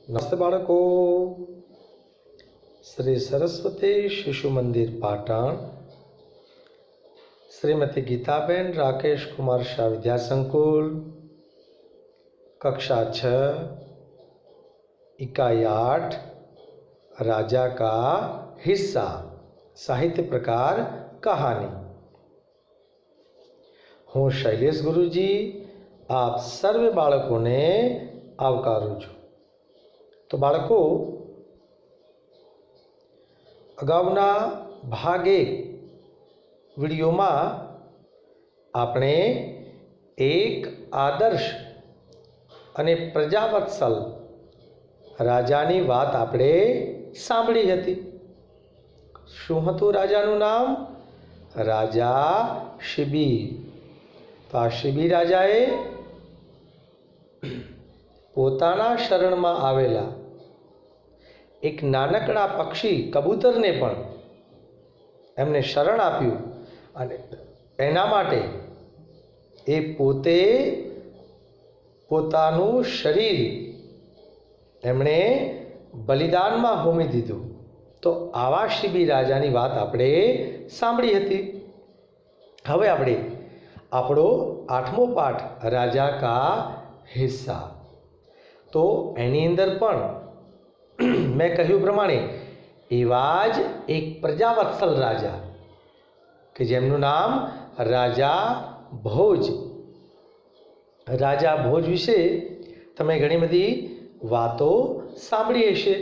નમસ્તે બાળકો, શ્રી સરસ્વતી શિશુ મંદિર પાટણ, શ્રીમતી ગીતાબેન राकेश कुमार शाह विद्या संकुल, कक्षा 6, इकाई 8, राजा का हिस्सा, साहित्य प्रकार कहानी। હું શૈલેષ ગુરુજી આપ સર્વે બાળકોને આવકારું છું। તો બાળકો, અગાઉના ભાગ 1 વિડીયોમાં આપણે એક આદર્શ અને પ્રજાવત્સલ રાજાની વાત આપણે સાંભળી હતી। શું હતું રાજાનું નામ? રાજા શિબિર। તો આ શિબિર રાજાએ પોતાના શરણમાં આવેલા એક નાનકડા પક્ષી કબૂતરને પણ એમને શરણ આપ્યું અને એના માટે એ પોતે પોતાનું શરીર એમણે બલિદાનમાં હોમી દીધું। તો આવા શિબિર રાજાની વાત આપણે સાંભળી હતી। હવે આપણે આપણો 8મો પાઠ રાજા કા હિસ્સા, તો એની અંદર પણ મેં કહ્યું પ્રમાણે એવા જ એક પ્રજાવત્સલ રાજા કે જેમનું નામ રાજા ભોજ। રાજા ભોજ વિશે તમે ઘણી બધી વાતો સાંભળી હશે।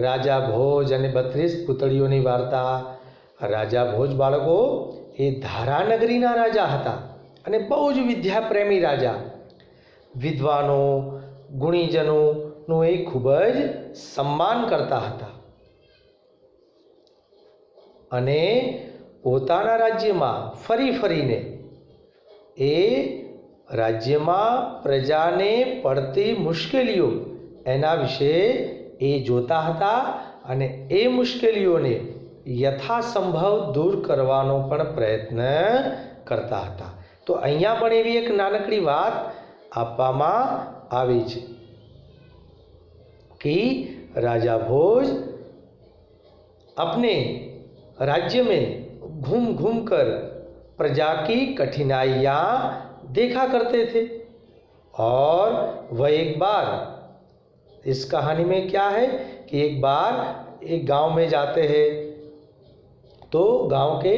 રાજા ભોજ અને 32 પૂતળીઓની વાર્તા। રાજા ભોજ બાળકો એ ધારાનગરીના રાજા હતા અને બહુ જ વિદ્યાપ્રેમી રાજા। વિદ્વાનો ગુણીજનોનું એ ખૂબ જ સન્માન કરતા હતા અને પોતાના રાજ્યમાં ફરી ફરીને એ રાજ્યમાં પ્રજાને પડતી મુશ્કેલીઓ એના વિશે એ જોતા હતા અને એ મુશ્કેલીઓને યથાસંભવ દૂર કરવાનો પણ પ્રયત્ન કરતા હતા। તો અહીંયા પણ એવી એક નાનકડી વાત આપવામાં આવી છે कि राजा भोज अपने राज्य में घूम घूम कर प्रजा की कठिनाइयाँ देखा करते थे और वह एक बार, इस कहानी में क्या है कि एक बार एक गांव में जाते हैं तो गांव के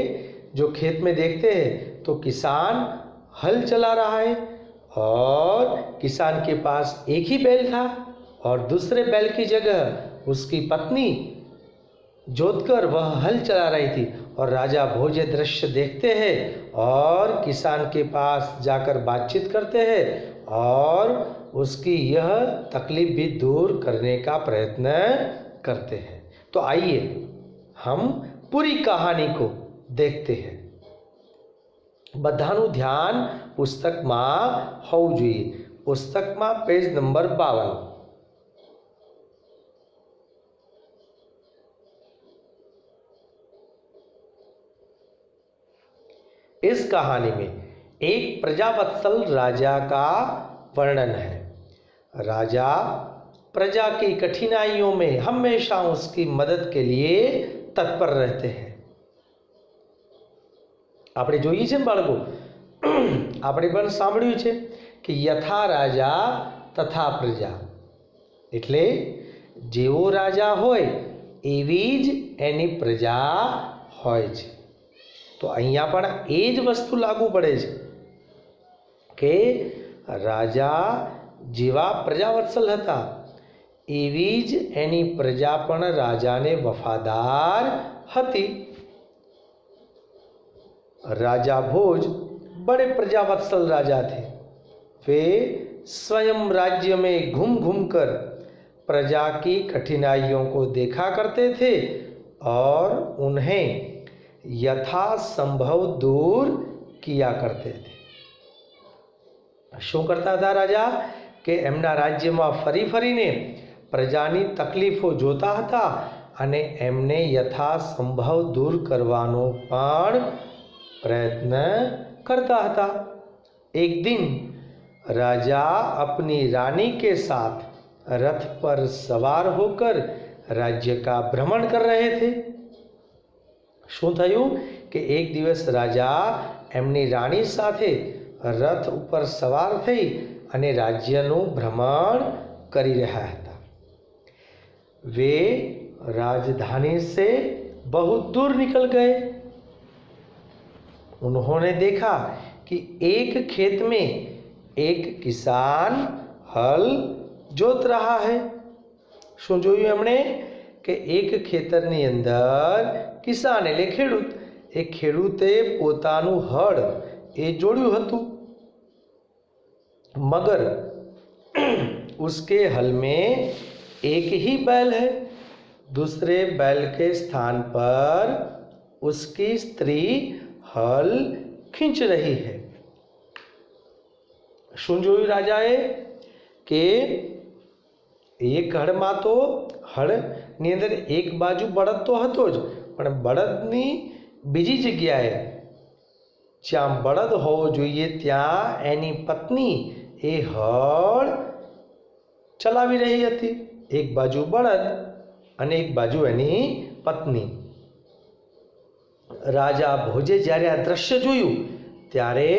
जो खेत में देखते हैं तो किसान हल चला रहा है और किसान के पास एक ही बैल था और दूसरे बैल की जगह उसकी पत्नी जोतकर वह हल चला रही थी। और राजा भोज ये दृश्य देखते हैं और किसान के पास जाकर बातचीत करते हैं और उसकी यह तकलीफ भी दूर करने का प्रयत्न करते हैं। तो आइए हम पूरी कहानी को देखते हैं। બધાનું ધ્યાન પુસ્તકમાં હોવું જોઈએ। પુસ્તકમાં પેજ નંબર 52। इस कहानी में एक प्रजावत्सल राजा का वर्णन है। राजा प्रजा की कठिनाइयों में हमेशा उसकी मदद के लिए तत्पर रहते हैं। આપણે જોઈએ છે બાળકો, આપણે પણ સાંભળ્યું છે કે યથા રાજા તથા પ્રજા, એટલે જેવો રાજા હોય એવી જ એની પ્રજા હોય છે। તો અહીંયા પણ એ જ વસ્તુ લાગુ પડે છે કે રાજા જેવા પ્રજાવત્સલ હતા એવી જ એની પ્રજા પણ રાજાને વફાદાર હતી। राजा भोज बड़े प्रजावत्सल राजा थे। वे स्वयं राज्य में घूम घूम कर प्रजा की कठिनाइयों को देखा करते थे और उन्हें यथासंभव दूर किया करते थे। શું કરતા હતા રાજા કે એમના રાજ્યમાં ફરી ફરીને પ્રજાની તકલીફો જોતા હતા અને એમને યથાસંભવ દૂર કરવાનો પણ प्रयत्न करता था। एक दिन राजा अपनी रानी के साथ रथ पर सवार होकर राज्य का भ्रमण कर रहे थे। શું થયું કે એક દિવસ રાજા એમની રાણી સાથે રથ ઉપર સવાર થઈ અને રાજ્યનું ભ્રમણ કરી રહ્યા હતા। वे राजधानी से बहुत दूर निकल गए। उन्होंने देखा कि एक खेत में एक किसान हल जोत रहा है। શું જોયું એમણે કે એક ખેતરની અંદર કિસાન એટલે ખેડૂત, એ ખેડૂતે પોતાનું હળ એ જોડ્યું હતું। मगर उसके हल में एक ही बैल है। दूसरे बैल के स्थान पर उसकी स्त्री हल खींच रही है। શું જોયું રાજાએ કે એક હળમાં તો હળની અંદર એક બાજુ બળદ તો હતો જ, પણ બળદની બીજી જગ્યાએ જ્યાં બળદ હોવો જોઈએ ત્યાં એની પત્ની એ હળ ચલાવી રહી હતી। એક બાજુ બળદ અને એક બાજુ એની પત્ની। રાજા ભોજે જ્યારે આ દ્રશ્ય જોયું ત્યારે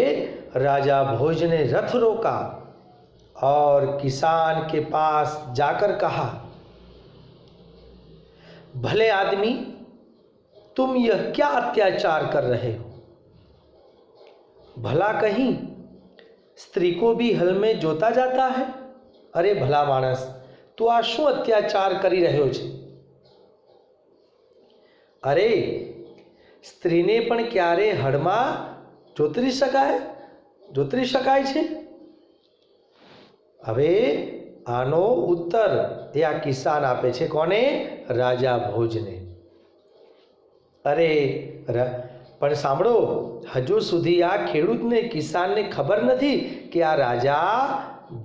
राजा भोज ने रथ रोका और किसान के पास जाकर कहा, भले आदमी, तुम यह क्या अत्याचार कर रहे हो? भला कहीं स्त्री को भी हल में जोता जाता है? अरे भला मानस, तू आ शू अत्याचार करी रह्यो छे? अरे स्त्री ने पण क्यारे हळमां जोतरी शकाय छे? હવે આનો ઉત્તર એ આ કિસાન આપે છે। કોને? રાજા ભોજને। અરે પણ સાંભળો, હજુ સુધી આ ખેડૂતને કિસાનને ખબર નથી કે આ રાજા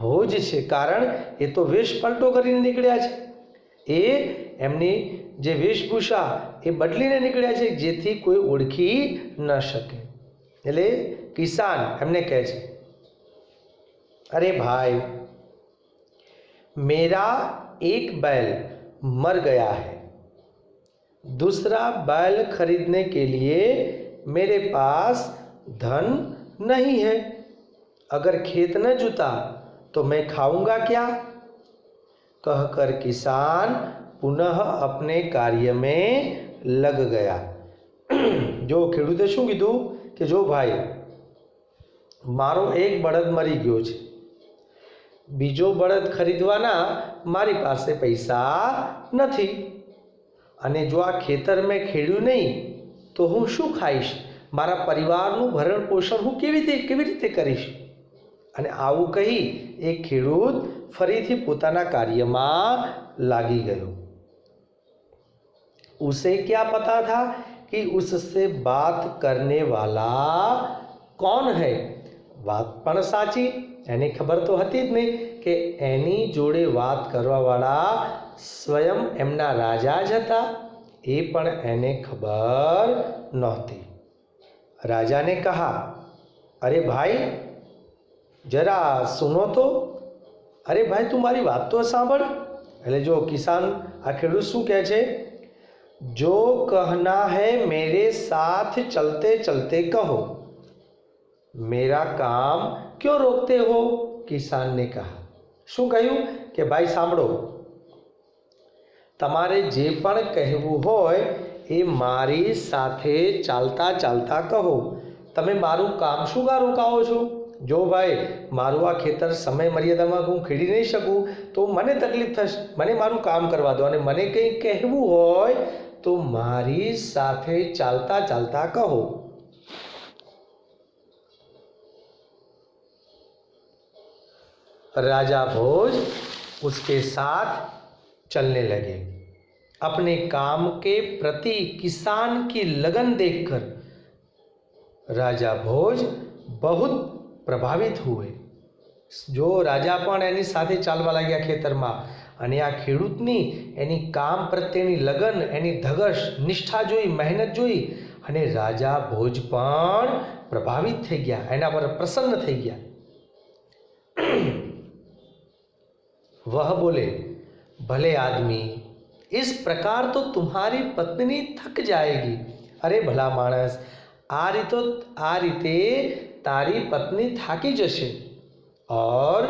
ભોજ છે, કારણ એ તો વેશ પલટો કરીને નીકળ્યા છે। એ એમની જે વેશભૂષા એ બદલીને નીકળ્યા છે જેથી કોઈ ઓળખી ન શકે। એટલે કિસાન એમને કહે છે, अरे भाई, मेरा एक बैल मर गया है। दूसरा बैल खरीदने के लिए मेरे पास धन नहीं है। अगर खेत न जुता तो मैं खाऊंगा क्या? कहकर किसान पुनः अपने कार्य में लग गया। जो खेडूते शू कीधुं कि जो भाई, मारो एक बळद मरी गयो छे, बीजो बळद खरीदवाना मारी पासे पैसा नहीं, अने जो आ खेतर में खेड्यु नहीं तो हूँ शू खाईश? मारा परिवारनु भरण पोषण हूँ केवी रीते करीश? अने आवुं कही एक खेडूत फरीथी पोताना कार्यमां लागी गयो। उसे क्या पता था कि उससे बात करने वाला कौन है? बात पण साची, एने खबर तो हती ज नहीं कि एनी जोड़े बात करवावाळा स्वयं एमना राजा ज हता। ए पण एने खबर नहोती। राजा ने कहा, अरे भाई जरा सुनो तो। अरे भाई तू मारी बात तो सांभळ। એટલે જો કિસાન આ ખેડૂત શું કહે છે? जो कहना है मेरे साथ चलते चलते कहो, मेरा काम क्यों रोकते हो? किसान ने कहा। શું કહ્યું કે ભાઈ સાંભળો, તમારે જે પણ કહેવું હોય એ મારી સાથે ચાલતા ચાલતા કહો। તમે મારું કામ શું કા રોકાવો છો? જો ભાઈ મારું આ ખેતર સમય મર્યાદામાં હું ખેડી નહીં શકું તો મને તકલીફ થશે, મને મારું કામ કરવા દો, અને મને કંઈ કહેવું હોય તો મારી સાથે ચાલતા ચાલતા કહો। राजा भोज उसके साथ चलने लगे। अपने काम के प्रति किसान की लगन देखकर राजा भोज बहुत प्रभावित हुए। जो राजा पण एनी साथे चालवा लाग्या खेतरमां, अने आ खेडूतनी एनी काम प्रत्येनी लगन, एनी धगश, निष्ठा जोई, मेहनत जोई अने राजा भोज पण प्रभावित थई गया, एना पर प्रसन्न थई गया। वह बोले, भले आदमी, इस प्रकार तो तुम्हारी पत्नी थक जाएगी। अरे भला माणस, आ रीते तारी पत्नी थाकी जशे और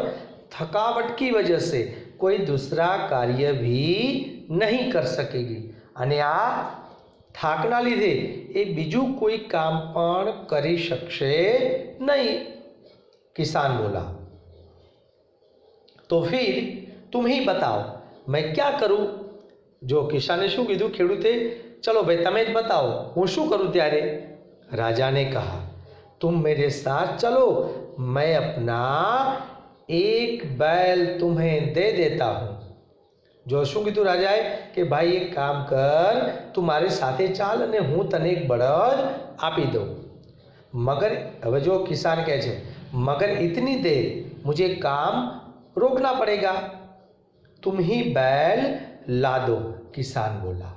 थकावट की वजह से कोई दूसरा कार्य भी नहीं कर सकेगी અને આ થાકના લીધે એ બીજું કોઈ કામ પણ કરી શકશે નહીં। किसान बोला, तो फिर तुम ही बताओ मैं क्या करूं। जो किसाने शू कीधु, खेडूते चलो भाई तमे ज बताओ हूँ शू करूं। त्यारे राजा ने कहा, तुम मेरे साथ चलो, मैं अपना एक बैल तुम्हें दे देता हूँ। जो शू कीधु राजाए कि भाई एक काम कर, तू मारी साथे चाल अने हूँ तने एक बळद आपी दऊं। मगर हवे जो किसान कहे छे, मगर इतनी देर मुझे काम रोकना पड़ेगा, तुम ही बैल ला दो। किसान बोला।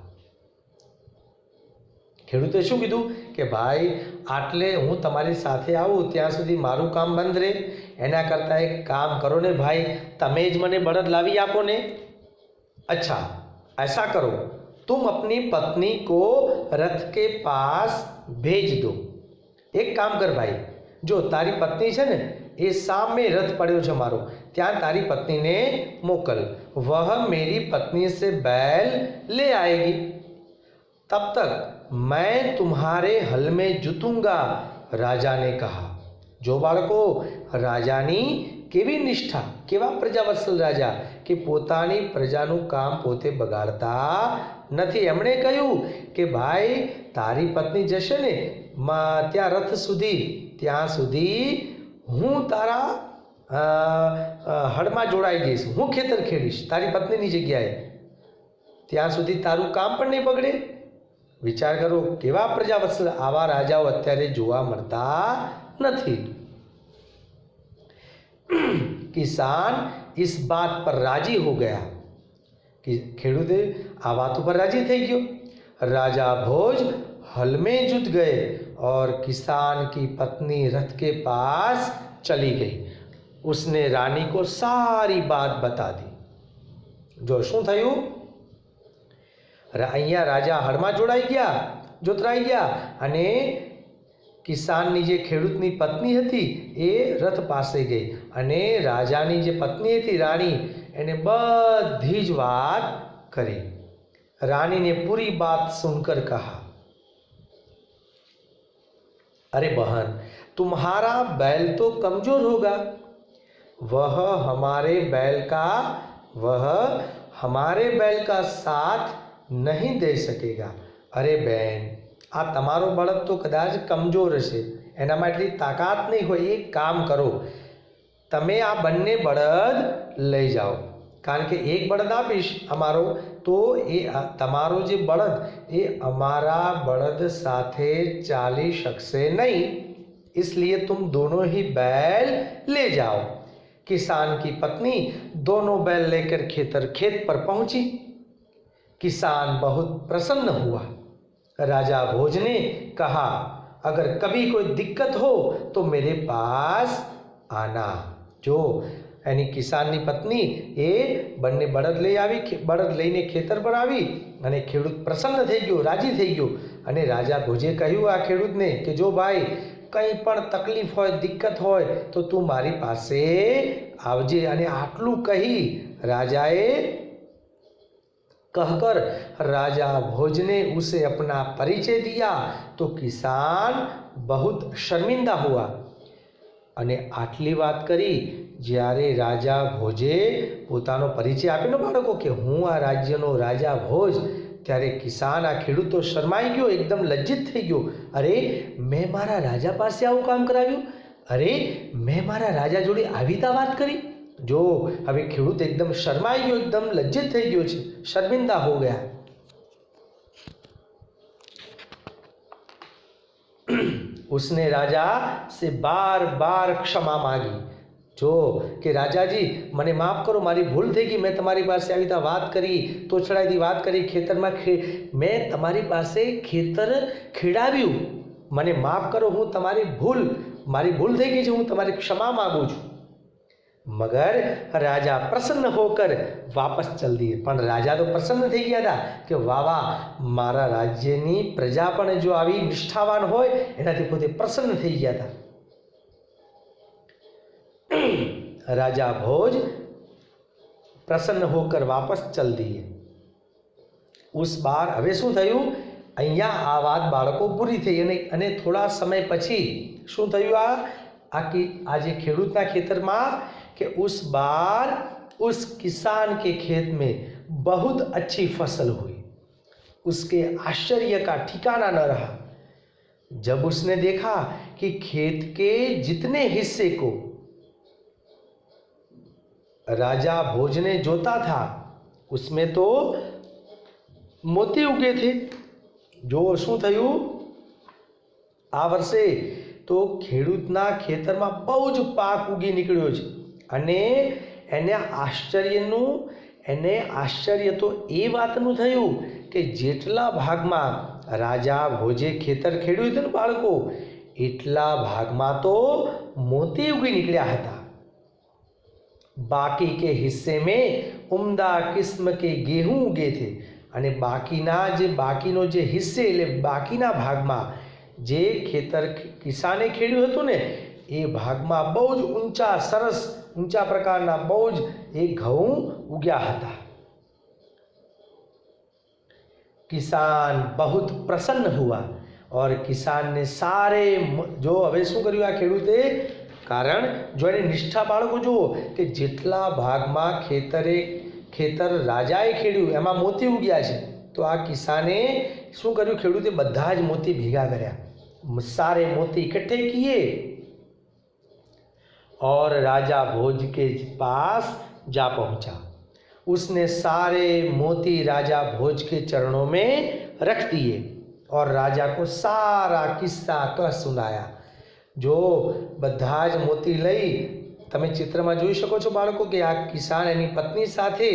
खेडूते शू कीधु कि भाई आटले हूँ तमारी साथे आऊँ त्यां सुधी मारू काम बंध रहे, एना करता एक काम करो ने भाई, तमे ज मने बळद लावी आपो ने। अच्छा ऐसा करो, तुम अपनी पत्नी को रथ के पास भेज दो। एक काम कर भाई, जो तारी पत्नी है ने ये सामे रथ पड़ो है मारो, त्या तारी पत्नी ने मोकल, वह मेरी पत्नी से बैल ले आएगी। तब तक मैं तुम्हारे हल में जुतूंगा। राजा ने कहा। जो बाळको राजानी केवी निष्ठा, केवा प्रजावत्सल राजा कि पोतानी प्रजानुं काम पोते बगाड़ता नथी। एमणे कह्युं कि भाई तारी पत्नी जशे ने त्या रथ सुधी, त्यां सुधी हूँ तारा हड़मां जोड़ाई जईश, हूँ खेतर खेड़ीश तारी पत्नीनी जग्याए, त्यां सुधी तारुं काम पण नहीं बगड़े। विचार करो केवा प्रजावत्सल। आवा राजाओ अत्यारे जोवा मळता नथी। किसान इस बात पर राजी हो गया कि खेडूते आ बात पर राजी थई गयो। राजा भोज हल में जुट गए और किसान की पत्नी रथ के पास चली गई। उसने रानी को सारी बात बता दी। जो शू थयुं, अहींया राजा हळमां जोड़ाई गया, जोतराई गया अने किसाननी जे खेडूतनी पत्नी हती ए रथ पासे गई अने राजानी जे पत्नी हती राणी एने बधी ज वात करी। रानी ने पूरी बात सुनकर कहा, अरे बहन, तुम्हारा बैल तो कमजोर होगा, वह हमारे बैल का साथ नहीं दे सकेगा। अरे बहन, आ तमारो बळद तो कदाच कमजोर हशे, एनामां एटली ताकात नहीं होय। एक काम करो, तमे आ बंने बळद लई जाओ, कारण के एक बळद आपीश अमारो तो ए तमारो जे बळद ए अमारा बळद साथे चाली शकशे नहीं, इसलिए तुम दोनों ही बैल ले जाओ। किसान की पत्नी दोनों बैल लेकर खेत पर पहुंची। किसान बहुत प्रसन्न हुआ। राजा भोज ने कहा, अगर कभी कोई दिक्कत हो तो मेरे पास आना। जो यानी किसाननी पत्नी ए बंने बळद लई आवी, बळद लईने खेतर पर आवी अने खेडूत प्रसन्न थई गयो, राजी थई गयो। अने राजा भोजे कह्युं आ खेडूतने कि जो भाई कंई पण तकलीफ होय, दिक्कत होय तो तू मारी पासे आवजे। अने आटलुं कही राजाए कहकर राजा भोज ने उसे अपना परिचय दिया तो किसान बहुत शर्मिंदा हुआ अने आटली बात करी। ज्यारे राजा भोजे पोतानो परिचय आपेलो बाळको कि हूँ आ राज्यनो राजा भोज, त्यारे किसान आ खेडूतो शरमाई गयो, एकदम लज्जित थई गयो। अरे मैं मारा राजा पासे आवुं काम कराव्युं, अरे मैं मारा राजा जोड़े आवी रीते वात करी। जो हवे खेडूत एकदम शरमाई गयो, एकदम लज्जित थई गयो छे, शर्मिंदा हो गया। उसने राजा से बार बार क्षमा मांगी। जो कि राजा जी मने माफ करो, मारी भूल थई गई, मैं तमारी पासे आवी रीते वात करी, तोछड़ाईथी वात करी, खेतर में मैं तमारी पासे खेतर खेड़ाव्युं, मने माफ करो, हूँ तमारी भूल, मारी भूल थई गई छे, हूँ तमारी क्षमा मांगू छूं। મગર રાજા પ્રસન્ન હોકર વાપસ ચલ દિયે. પણ રાજા તો પ્રસન્ન થઈ ગયા હતા કે વાહ વાહ, મારા રાજ્યની પ્રજા પણ જો આવી નિષ્ઠાવાન હોય એનાથી પોતે પ્રસન્ન થઈ ગયા હતા. રાજા ભોજ પ્રસન્ન હોકર વાપસ ચલ દિયે. ઉસ બાર હવે શું થયું, અહીંયા આ વાત બાળકો પૂરી થઈ અને થોડા સમય પછી શું થયું, આ જે ખેડૂતના ખેતરમાં कि उस बार उस किसान के खेत में बहुत अच्छी फसल हुई. उसके आश्चर्य का ठिकाना न रहा जब उसने देखा कि खेत के जितने हिस्से को राजा भोज ने जोता था उसमें तो मोती उगे थे. जो શું થયું, આ વર્ષે તો ખેડૂતના ખેતરમાં બહુ જ પાક ઉગી નીકળ્યો છે અને એને આશ્ચર્ય તો એ વાતનું થયું કે જેટલા ભાગમાં રાજા ભોજે ખેતર ખેડ્યું હતું ને બાળકો, એટલા ભાગમાં તો મોતી ઉગી નીકળ્યા હતા. બાકી કે હિસ્સે મેં ઉમદા કિસ્મ કે गेहूं ઉગે થે. અને બાકીનો જે હિસ્સે એટલે બાકીના ભાગમાં જે ખેતર કિસાને ખેડ્યું હતું ને એ ભાગમાં બહુ જ ઊંચા પ્રકારના બહુ જ એ ઘઉં ઉગ્યા હતા. કિસાન बहुत प्रसन्न हुआ और किसान ने सारे जो હવે શું કર્યું આ ખેડૂતે, કારણ જો એની નિષ્ઠા બાળકો જુઓ કે જેટલા ભાગમાં ખેતર રાજાએ ખેડ્યું એમાં મોતી ઉગ્યા છે, તો આ કિસાને શું કર્યું, ખેડૂતે બધા જ મોતી ભેગા કર્યા, सारे मोती इकट्ठे किए और राजा भोज के पास जा पहुंचा. उसने सारे मोती राजा भोज के चरणों में रख दिए और राजा को सारा किस्सा कह सुनाया. जो બધા જ મોતી લઈ તમે ચિત્રમાં જોઈ શકો છો બાળકો કે આ કિસાન એની પત્ની સાથે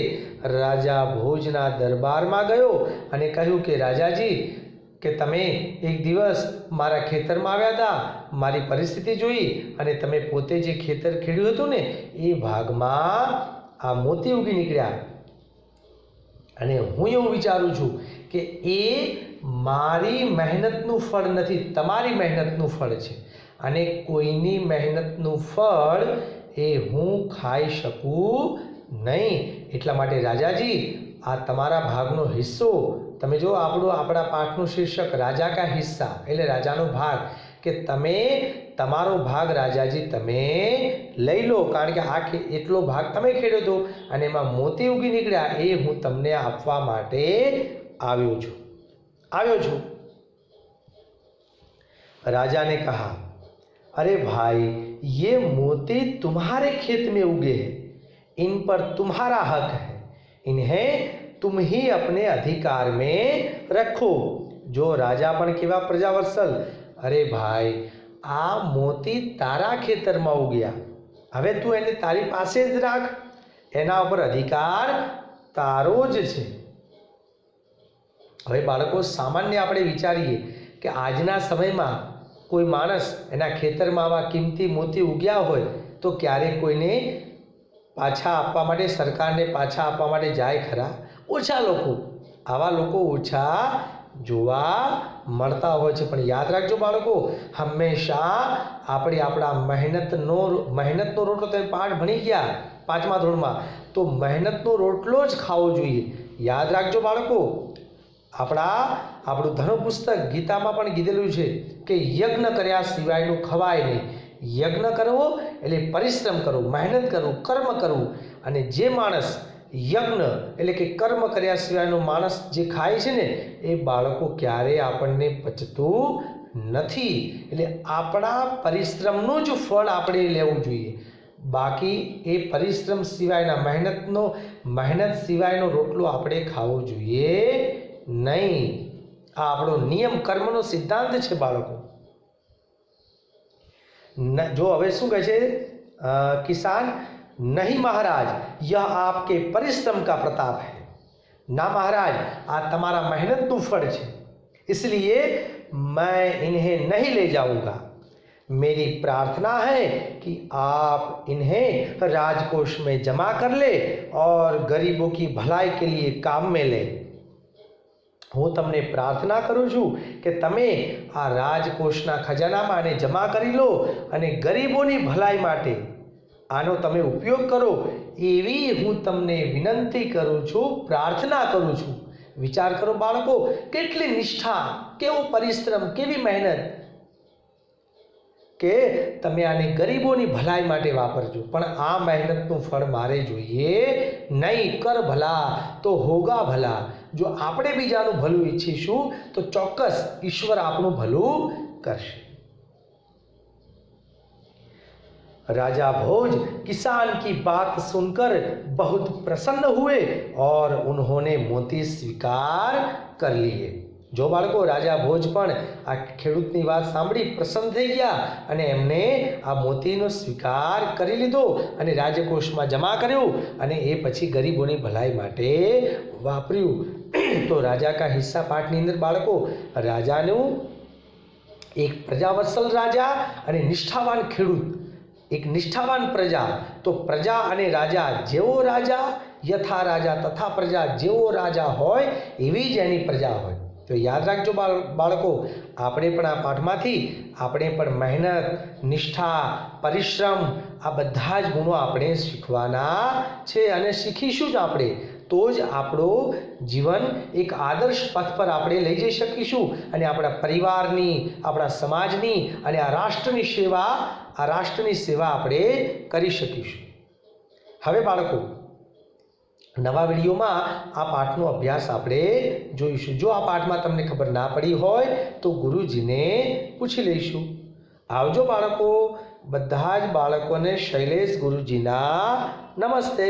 રાજા ભોજના દરબારમાં ગયો અને કહ્યું કે રાજાજી, કે તમે એક દિવસ મારા ખેતરમાં આવ્યા હતા, મારી પરિસ્થિતિ જોઈ અને તમે પોતે જે ખેતર ખેડ્યું હતું ને એ ભાગમાં આ મોતી ઉગી નીકળ્યા અને હું એવું વિચારું છું કે એ મારી મહેનતનું ફળ નથી, તમારી મહેનતનું ફળ છે અને કોઈની મહેનતનું ફળ એ હું ખાઈ શકું નહીં. એટલા માટે રાજાજી, આ તમારા ભાગનો હિસ્સો તમે જો આપણા પાઠનું શીર્ષક રાજા કા હિસ્સા એટલે રાજાનો ભાગ, કે તમે તમારો ભાગ રાજાજી તમે લઈ લો, કારણ કે આ એટલો ભાગ તમે ખેડ્યો હતો અને એમાં મોતી ઉગી નીકળ્યા, એ હું તમને આપવા માટે આવ્યો છું. राजा ने कहा, अरे भाई ये मोती तुम्हारे खेत में उगे हैं, इन पर तुम्हारा हक है, इन्हें तुम ही अपने अधिकार में रखो. जो राजा पण केवा प्रजावत्सल, अरे भाई आ मोती तारा खेतરમાં ઉગ્યા, હવે તું એને તારી પાસે જ રાખ, એના ઉપર અધિકાર તારો જ છે. હવે બાળકો, સામાન્ય આપણે વિચારીએ કે આજના સમયમાં કોઈ માણસ એના ખેતરમાં આવા કિંમતી મોતી ઉગ્યા હોય તો ક્યારેક કોઈને પાછા આપવા માટે, સરકારને પાછા આપવા માટે જાય ખરા? ઓછા લોકો, આવા લોકો ઓછા જોવા મળતા હોય છે. પણ યાદ રાખજો બાળકો, હંમેશા આપણે આપણા મહેનતનો રોટલો, તમે પાઠ ભણી ગયા 5મા ધોરણમાં, તો મહેનતનો રોટલો જ ખાવો જોઈએ. યાદ રાખજો બાળકો, આપણું ધર્મ પુસ્તક ગીતામાં પણ કીધેલું છે કે યજ્ઞ કર્યા સિવાયનું ખવાય નહીં. યજ્ઞ કરવો એટલે પરિશ્રમ કરવો, મહેનત કરવું, કર્મ કરવું. અને જે માણસ યજ્ઞ એટલે કે કર્મ કર્યા સિવાયનો માણસ જે ખાય છે ને એ બાળકો ક્યારેય આપણને પચતું નથી. એટલે આપણા પરિશ્રમનું જ ફળ આપણે લેવું જોઈએ. બાકી એ પરિશ્રમ સિવાયના મહેનત સિવાયનો રોટલો આપણે ખાવો જોઈએ નહીં. આ આપણો નિયમ, કર્મનો સિદ્ધાંત છે બાળકો. જો હવે શું કહે છે કિસાન, नहीं महाराज यह आपके परिश्रम का प्रताप है. ना महाराज, आ तमारा मेहनत નું ફળ છે, इसलिए मैं इन्हें नहीं ले जाऊंगा. मेरी प्रार्थना है कि आप इन्हें राजकोष में जमा कर ले और गरीबों की भलाई के लिए काम में ले। હું તમને પ્રાર્થના કરું છું કે તમે આ રાજકોષના ખજાનામાં આને જમા કરી લો અને ગરીબોની ભલાઈ માટે આનો તમે ઉપયોગ કરો, એવી હું તમને વિનંતી કરું છું, પ્રાર્થના કરું છું। વિચાર કરો બાળકો, કેટલી નિષ્ઠા, કેવો પરિશ્રમ, કેવી મહેનત કે તમે આને ગરીબોની ભલાઈ માટે વાપરજો, પણ આ મહેનતનું ફળ મારે જોઈએ નહીં। કર ભલા તો હોગા ભલા। જો આપણે બીજાનું ભલું ઈચ્છીશું તો ચોક્કસ ઈશ્વર આપણું ભલું કરશે। राजा भोज किसान की बात सुनकर बहुत प्रसन्न हुए और उन्होंने मोती स्वीकार कर लिए। जो बाळको राजा भोज पण आ खेडूतनी વાત સાંભળી પ્રસન્ન થઈ ગયા અને એમને આ મોતીનો સ્વીકાર કરી લીધો અને રાજકોષમાં જમા કર્યું અને એ પછી ગરીબોની ભલાઈ માટે વાપર્યું। તો રાજા કા હિસ્સા પાઠની અંદર બાળકો રાજાનું એક પ્રજાવત્સલ રાજા અને નિષ્ઠાવાન ખેડૂત, एक निष्ठावान प्रजा। तो प्रजा अने राजा जेवो राजा यथा राजा तथा प्रजा जेवो राजा होय एवी ज एनी प्रजा होय। तो याद राखजो बाळको, आपणे पण आ पाठमांथी आपणे पण मेहनत, निष्ठा, परिश्रम आ बधा ज गुणो आपणे शीखवाना छे अने शीखीशुं ज आपणे, तो ज आपणो जीवन एक आदर्श पथ पर आपणे लई जई शकीशुं अने आपणा परिवारनी, आपणा समाजनी अने आ राष्ट्रनी सेवा, आ राष्ट्रनी सेवा आपणे करी शकीशुं। हवे बाळको, नवा विडियोमां आ पाठनो अभ्यास आपणे जोईशुं। जो आ पाठमां तमने खबर ना पड़ी होय तो गुरुजीने पूछी लईशुं। आवजो बाळको, बधा ज बाळकोने शैलेष गुरुजीना नमस्ते।